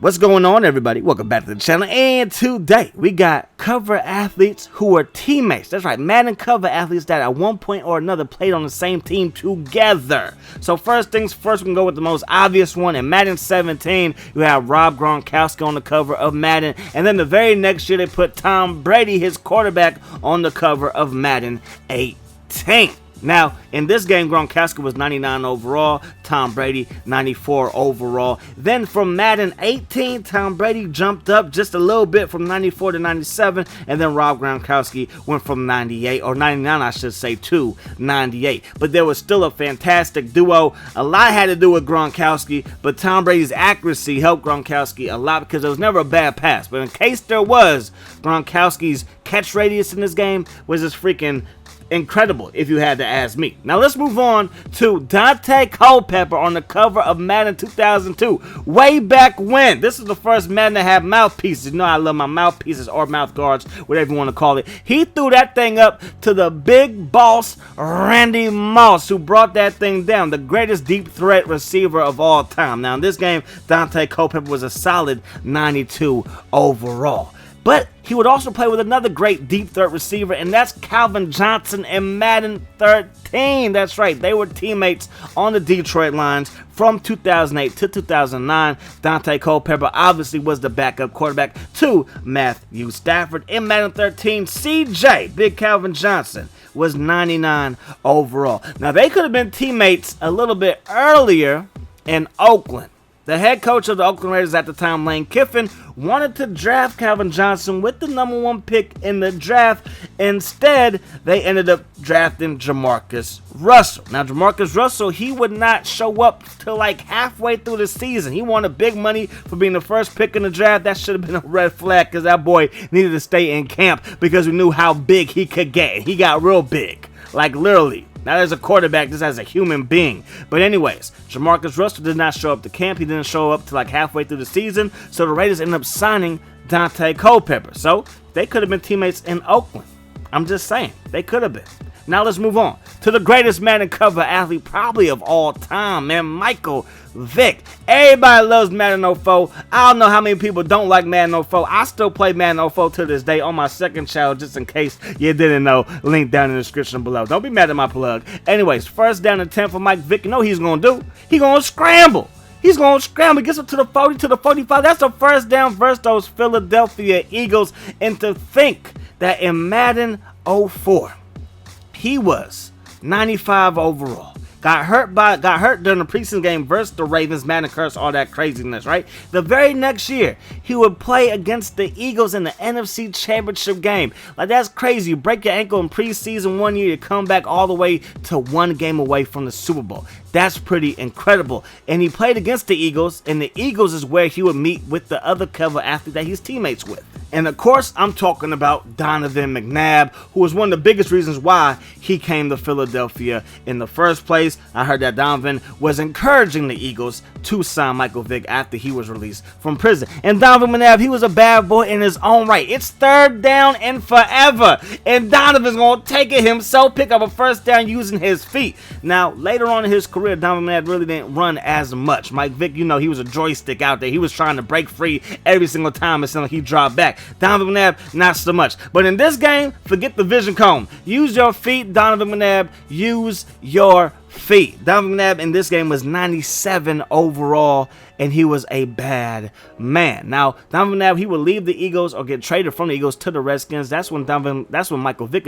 What's going on, everybody? Welcome back to the channel, and today we got cover athletes who are teammates. That's right, Madden cover athletes that at one point or another played on the same team together. So first things first, we can go with the most obvious one. In Madden 17, you have Rob Gronkowski on the cover of Madden, and then the very next year they put Tom Brady, his quarterback, on the cover of Madden 18. Now, in this game, Gronkowski was 99 overall, Tom Brady 94 overall. Then from Madden 18, Tom Brady jumped up just a little bit from 94 to 97, and then Rob Gronkowski went from 98, or 99 I should say, to 98. But there was still a fantastic duo. A lot had to do with Gronkowski, but Tom Brady's accuracy helped Gronkowski a lot because there was never a bad pass. But in case there was, Gronkowski's catch radius in this game was just freaking incredible, if you had to ask me. Now let's move on to Dante Culpepper on the cover of Madden 2002. Way back when, this is the first Madden to have mouthpieces. You know I love my mouthpieces or mouth guards, whatever you want to call it. He threw that thing up to the big boss Randy Moss, who brought that thing down, the greatest deep threat receiver of all time. Now in this game, Dante Culpepper was a solid 92 overall. But he would also play with another great deep threat receiver, and that's Calvin Johnson in Madden 13. That's right, they were teammates on the Detroit Lions from 2008 to 2009. Dante Culpepper obviously was the backup quarterback to Matthew Stafford. In Madden 13, CJ, Big Calvin Johnson, was 99 overall. Now, they could have been teammates a little bit earlier in Oakland. The head coach of the Oakland Raiders at the time, Lane Kiffin, wanted to draft Calvin Johnson with the #1 pick in the draft. Instead, they ended up drafting Jamarcus Russell. Now, Jamarcus Russell, he would not show up till like halfway through the season. He wanted big money for being the first pick in the draft. That should have been a red flag because that boy needed to stay in camp because we knew how big he could get. He got real big, like literally. Not as a quarterback, just as a human being. But anyways, Jamarcus Russell did not show up to camp. He didn't show up till like halfway through the season. So the Raiders ended up signing Dante Culpepper. So they could have been teammates in Oakland. I'm just saying, they could have been. Now let's move on to the greatest Madden cover athlete probably of all time, man, Michael Vick. Everybody loves Madden 04. I don't know how many people don't like Madden 04. I still play Madden 04 to this day on my second channel, just in case you didn't know. Link down in the description below. Don't be mad at my plug. Anyways, first down and 10 for Mike Vick. You know what he's going to do? He's going to scramble. He's going to scramble. He gets up to the 40, to the 45. That's a first down versus those Philadelphia Eagles. And to think that in Madden 04, he was 95 overall. Got hurt during the preseason game versus the Ravens. Madden curse, all that craziness, right? The very next year, he would play against the Eagles in the NFC Championship game. Like, that's crazy. You break your ankle in preseason one year, you come back all the way to one game away from the Super Bowl. That's pretty incredible. And he played against the Eagles, and the Eagles is where he would meet with the other cover athlete that he's teammates with. And of course, I'm talking about Donovan McNabb, who was one of the biggest reasons why he came to Philadelphia in the first place. I heard that Donovan was encouraging the Eagles to sign Michael Vick after he was released from prison. And Donovan McNabb, he was a bad boy in his own right. It's third down and forever. And Donovan's going to take it himself, pick up a first down using his feet. Now, later on in his career, Donovan McNabb really didn't run as much. Mike Vick, you know, he was a joystick out there. He was trying to break free every single time it seemed like he dropped back. Donovan McNabb, not so much. But in this game, forget the vision cone. Use your feet, Donovan McNabb. Use your feet. Donovan McNabb in this game was 97 overall, and he was a bad man. Now, Donovan McNabb, he would leave the Eagles or get traded from the Eagles to the Redskins. That's when Michael Vick,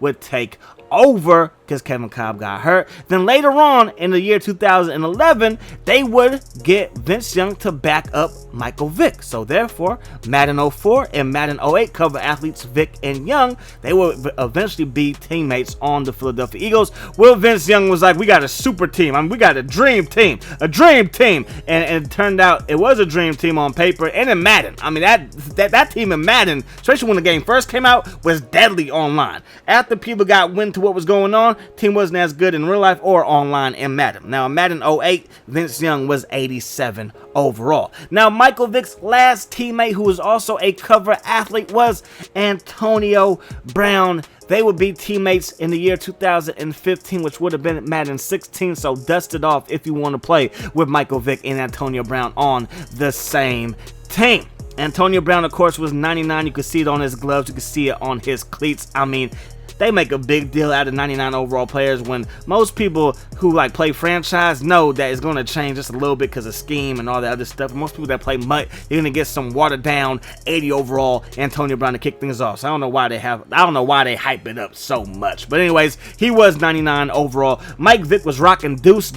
would take over because Kevin Kolb got hurt. Then later on in the year 2011, they would get Vince Young to back up Michael Vick. So therefore, Madden 04 and Madden 08 cover athletes Vick and Young, they would eventually be teammates on the Philadelphia Eagles. Well, Vince Young was like, we got a super team. I mean, we got a dream team. And it turned out it was a dream team on paper and in Madden. I mean, that team in Madden, especially when the game first came out, was deadly online. After people got wind to what was going on, team wasn't as good in real life or online in Madden. Now, in Madden 08, Vince Young was 87 overall. Now, Michael Vick's last teammate, who was also a cover athlete, was Antonio Brown. They would be teammates in the year 2015, which would have been Madden 16, so dust it off if you want to play with Michael Vick and Antonio Brown on the same team. Antonio Brown, of course, was 99. You could see it on his gloves. You could see it on his cleats. I mean, they make a big deal out of 99 overall players when most people who like play franchise know that it's going to change just a little bit because of scheme and all that other stuff. Most people that play MUT, you're going to get some watered down 80 overall Antonio Brown to kick things off. So I don't know why they hype it up so much. But anyways, he was 99 overall. Mike Vick was rocking deuce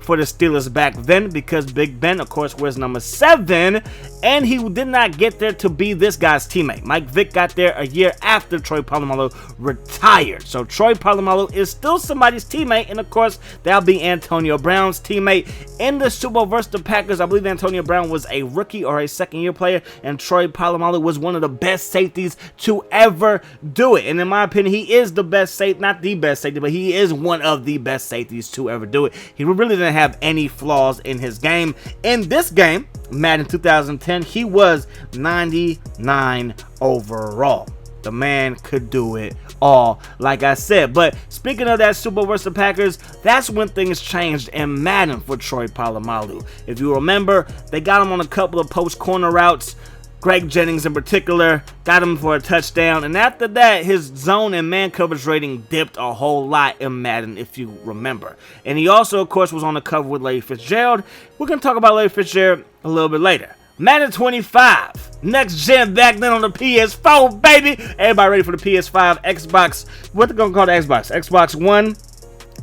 for the Steelers back then because Big Ben, of course, wears number 7, and he did not get there to be this guy's teammate. Mike Vick got there a year after Troy Polamalu retired. So Troy Polamalu is still somebody's teammate, and of course, that'll be Antonio Brown's teammate. In the Super Bowl versus the Packers, I believe Antonio Brown was a rookie or a second-year player, and Troy Polamalu was one of the best safeties to ever do it. And in my opinion, he is the best safety, not the best safety, but he is one of the best safeties to ever do it. He really didn't have any flaws in his game. In this game, Madden 2010, he was 99 overall. The man could do it all, like I said. But speaking of that Super Bowl versus the Packers, that's when things changed in Madden for Troy Polamalu. If you remember, they got him on a couple of post corner routes. Greg Jennings in particular got him for a touchdown, and after that, his zone and man coverage rating dipped a whole lot in Madden, if you remember. And he also, of course, was on the cover with Larry Fitzgerald. We're going to talk about Larry Fitzgerald a little bit later. Madden 25, next gen back then on the PS4, baby. Everybody ready for the PS5, Xbox, what they going to call the Xbox? Xbox One?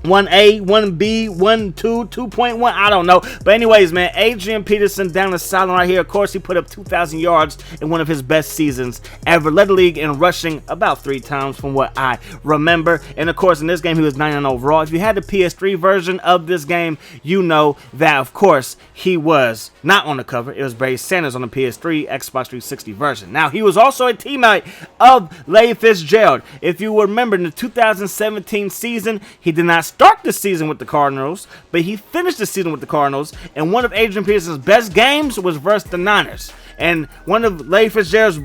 1A, 1B, 1, 2, 2.1, I don't know. But anyways, man, Adrian Peterson down the sideline right here. Of course, he put up 2,000 yards in one of his best seasons ever. Led the league in rushing about 3 times from what I remember. And of course, in this game, he was 99 overall. If you had the PS3 version of this game, you know that, of course, he was not on the cover. It was Barry Sanders on the PS3, Xbox 360 version. Now, he was also a teammate of Larry Fitzgerald. If you remember, in the 2017 season, he did not start the season with the Cardinals, but he finished the season with the Cardinals, and one of Adrian Peterson's best games was versus the Niners. And one of Larry Fitzgerald's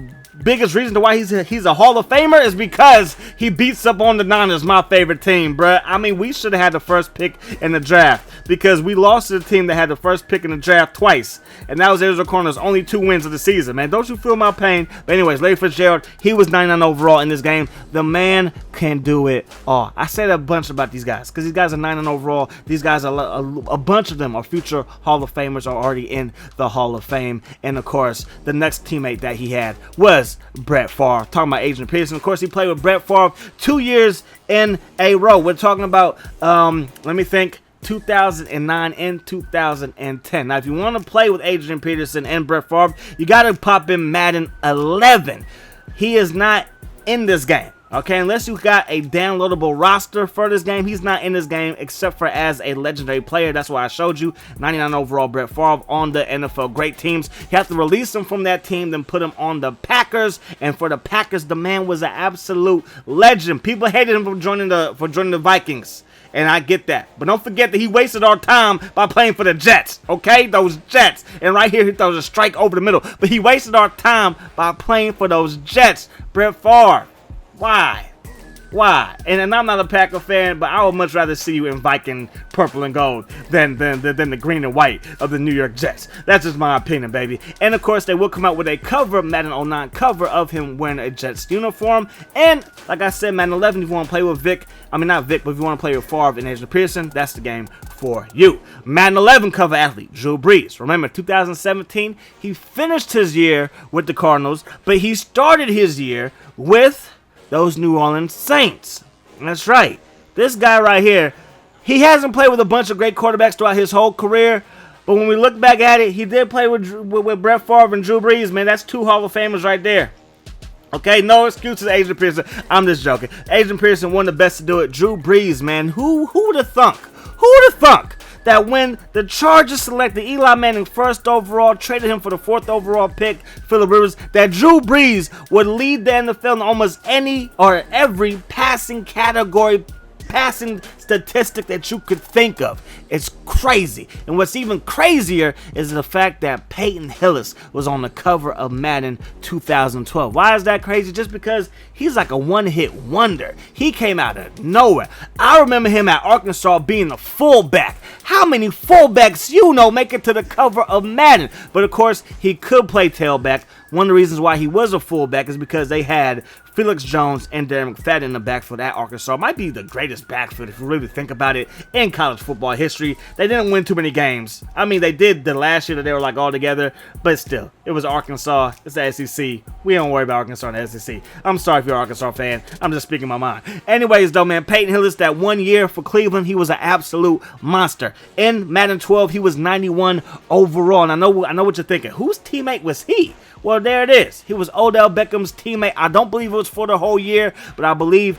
biggest reason to why he's a Hall of Famer is because he beats up on the Niners, my favorite team, bruh. I mean, we should have had the first pick in the draft because we lost to the team that had the first pick in the draft twice, and that was Arizona Cardinals' only 2 wins of the season, man. Don't you feel my pain? But anyways, Larry Fitzgerald, he was 99 overall in this game. The man can do it all. I said a bunch about these guys because these guys are 99 overall. These guys, a bunch of them are future Hall of Famers, are already in the Hall of Fame. And of course, the next teammate that he had was Brett Favre. Talking about Adrian Peterson, of course, he played with Brett Favre 2 years in a row. We're talking about, let me think, 2009 and 2010. Now, if you want to play with Adrian Peterson and Brett Favre, you got to pop in Madden 11. He is not in this game. Okay, unless you got a downloadable roster for this game, he's not in this game except for as a legendary player. That's why I showed you 99 overall Brett Favre on the NFL great teams. You have to release him from that team, then put him on the Packers. And for the Packers, the man was an absolute legend. People hated him for joining the Vikings. And I get that. But don't forget that he wasted our time by playing for the Jets. Okay? Those Jets. And right here, he throws a strike over the middle. But he wasted our time by playing for those Jets. Brett Favre. Why? And I'm not a Packer fan, but I would much rather see you in Viking purple and gold than the green and white of the New York Jets. That's just my opinion, baby. And of course, they will come out with a cover, Madden 09 cover of him wearing a Jets uniform. And like I said, Madden 11, if you want to play with not Vic, but if you want to play with Favre and Adrian Peterson, that's the game for you. Madden 11 cover athlete, Drew Brees. Remember, 2017, he finished his year with the Cardinals, but he started his year with those New Orleans Saints. That's right. This guy right here, he hasn't played with a bunch of great quarterbacks throughout his whole career, but when we look back at it, he did play with Brett Favre and Drew Brees, man. That's 2 Hall of Famers right there. Okay, no excuses, Adrian Peterson. I'm just joking. Adrian Peterson, one of the best to do it. Drew Brees, man. Who would have thunk? Who would have thunk that when the Chargers selected Eli Manning first overall, traded him for the 4th overall pick, Phillip Rivers, that Drew Brees would lead the NFL in almost any or every passing category passing statistic that you could think of. It's crazy. And what's even crazier is the fact that Peyton Hillis was on the cover of Madden 2012. Why is that crazy? Just because he's like a one-hit wonder. He came out of nowhere. I remember him at Arkansas being a fullback. How many fullbacks you know make it to the cover of Madden? But of course, he could play tailback. One of the reasons why he was a fullback is because they had Felix Jones and Darren McFadden in the backfield at Arkansas. It might be the greatest backfield if you really think about it in college football history. They didn't win too many games. I mean, they did the last year that they were like all together, but still, it was Arkansas. It's the SEC. We don't worry about Arkansas and the SEC. I'm sorry if you're an Arkansas fan. I'm just speaking my mind. Anyways, though, man, Peyton Hillis, that 1 year for Cleveland, he was an absolute monster. In Madden 12, he was 91 overall. And I know what you're thinking. Whose teammate was he? Well, there it is. He was Odell Beckham's teammate. I don't believe it was for the whole year, but I believe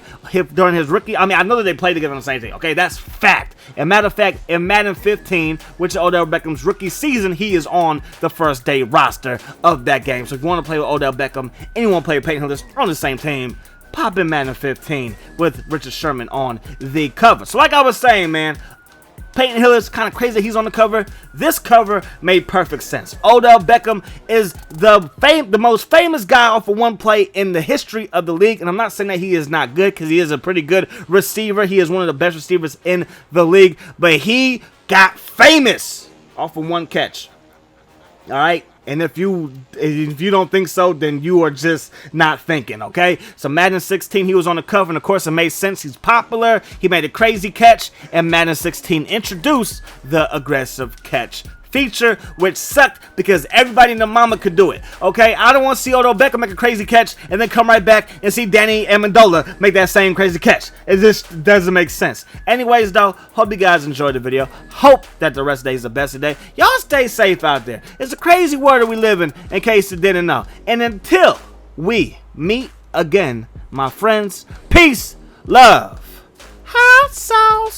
during his rookie. I mean, I know that they played together on the same team. Okay, that's fact. And matter of fact, in Madden 15, which is Odell Beckham's rookie season, he is on the first day roster of that game. So if you want to play with Odell Beckham and you want to play with Peyton Hillis on the same team, pop in Madden 15 with Richard Sherman on the cover. So like I was saying, man, Peyton Hillis, kind of crazy that he's on the cover. This cover made perfect sense. Odell Beckham is the most famous guy off of one play in the history of the league. And I'm not saying that he is not good, because he is a pretty good receiver. He is one of the best receivers in the league. But he got famous off of one catch. All right? And if you don't think so, then you are just not thinking, okay? So Madden 16, he was on the cover, and of course it made sense. He's popular. He made a crazy catch, and Madden 16 introduced the aggressive catch feature, which sucked because everybody and their mama could do it, okay? I don't want to see Odell Beckham make a crazy catch and then come right back and see Danny Amendola make that same crazy catch. It just doesn't make sense. Anyways, though, hope you guys enjoyed the video. Hope that the rest of the day is the best of the day. Y'all stay safe out there. It's a crazy world that we live in case you didn't know. And until we meet again, my friends, peace, love, hot sauce.